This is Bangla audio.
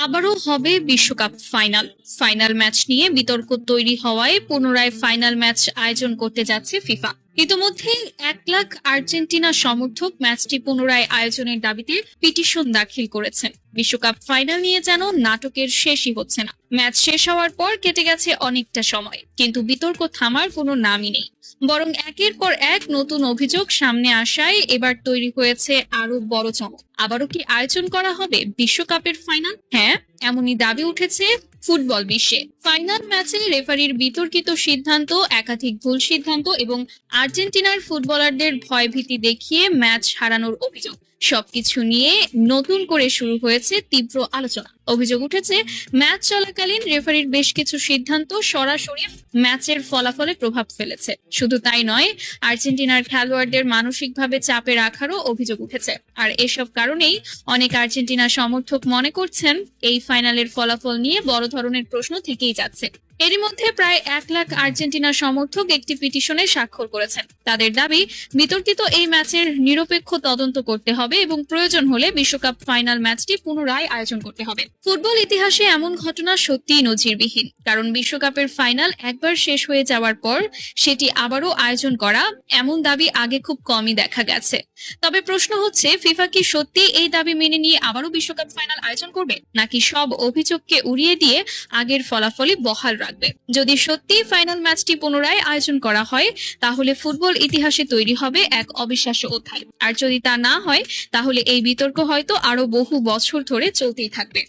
আবারও হবে বিশ্বকাপ ফাইনাল। ফাইনাল ম্যাচ নিয়ে বিতর্ক তৈরি হওয়ায় পুনরায় ফাইনাল ম্যাচ আয়োজন করতে যাচ্ছে ফিফা। ইতোমধ্যেই 1 লাখ আর্জেন্টিনা সমর্থক ম্যাচটি পুনরায় আয়োজনের দাবিতে পিটিশন দাখিল করেছেন। বিশ্বকাপ ফাইনাল নিয়ে যেন নাটকের শেষই হচ্ছে না। ম্যাচ শেষ হওয়ার পর কেটে গেছে অনেকটা সময়, কিন্তু বিতর্ক থামার কোনো নামই নেই। বরং একের পর এক নতুন অভিযোগ সামনে আসায় এবার তৈরি হয়েছে আরো বড় চমক। আবারও কি আয়োজন করা হবে বিশ্বকাপের ফাইনাল? হ্যাঁ, এমনই দাবি উঠেছে ফুটবল বিশ্বে। ফাইনাল ম্যাচে রেফারির বিতর্কিত সিদ্ধান্ত, একাধিক ভুল সিদ্ধান্ত এবং আর্জেন্টিনার ফুটবলারদের ভয়ভীতি দেখিয়ে ম্যাচ হারানোর অভিযোগ, সবকিছু নিয়ে নতুন করে শুরু হয়েছে তীব্র আলোচনা। অভিযোগ উঠেছে ম্যাচ চলাকালীন রেফারির বেশ কিছু সিদ্ধান্ত সরাসরি ম্যাচের ফলাফলে প্রভাব ফেলেছে। শুধু তাই নয়, আর্জেন্টিনার খেলোয়াড়দের মানসিকভাবে চাপে রাখারও অভিযোগ উঠেছে। আর এসব কারণেই অনেক আর্জেন্টিনা সমর্থক মনে করছেন এই ফাইনালের ফলাফল নিয়ে বড় ধরনের প্রশ্ন থেকেই যাচ্ছে। এরই মধ্যে প্রায় 1 লাখ আর্জেন্টিনা সমর্থক একটি পিটিশনে স্বাক্ষর করেছেন। তাদের দাবি, বিতর্কিত এই ম্যাচের নিরপেক্ষ তদন্ত করতে হবে এবং প্রয়োজন হলে বিশ্বকাপ ফাইনাল ম্যাচটি পুনরায় আয়োজন করতে হবে। ফুটবল ইতিহাসে এমন ঘটনা সত্যিই নজিরবিহীন, কারণ বিশ্বকাপের ফাইনাল একবার শেষ হয়ে যাওয়ার পর সেটি আবারও আয়োজন করা, এমন দাবি আগে খুব কমই দেখা গেছে। তবে প্রশ্ন হচ্ছে, ফিফা কি সত্যি এই দাবি মেনে নিয়ে আবারও বিশ্বকাপ ফাইনাল আয়োজন করবে, নাকি সব অভিযোগকে উড়িয়ে দিয়ে আগের ফলাফলই বহাল রাখবে? যদি সত্যি ফাইনাল ম্যাচটি পুনরায় আয়োজন করা হয়, তাহলে ফুটবল ইতিহাসে তৈরি হবে এক অবিশ্বাস্য অধ্যায়। আর যদি তা না হয়, তাহলে এই বিতর্ক হয়তো আরো বহু বছর ধরে চলতেই থাকবে।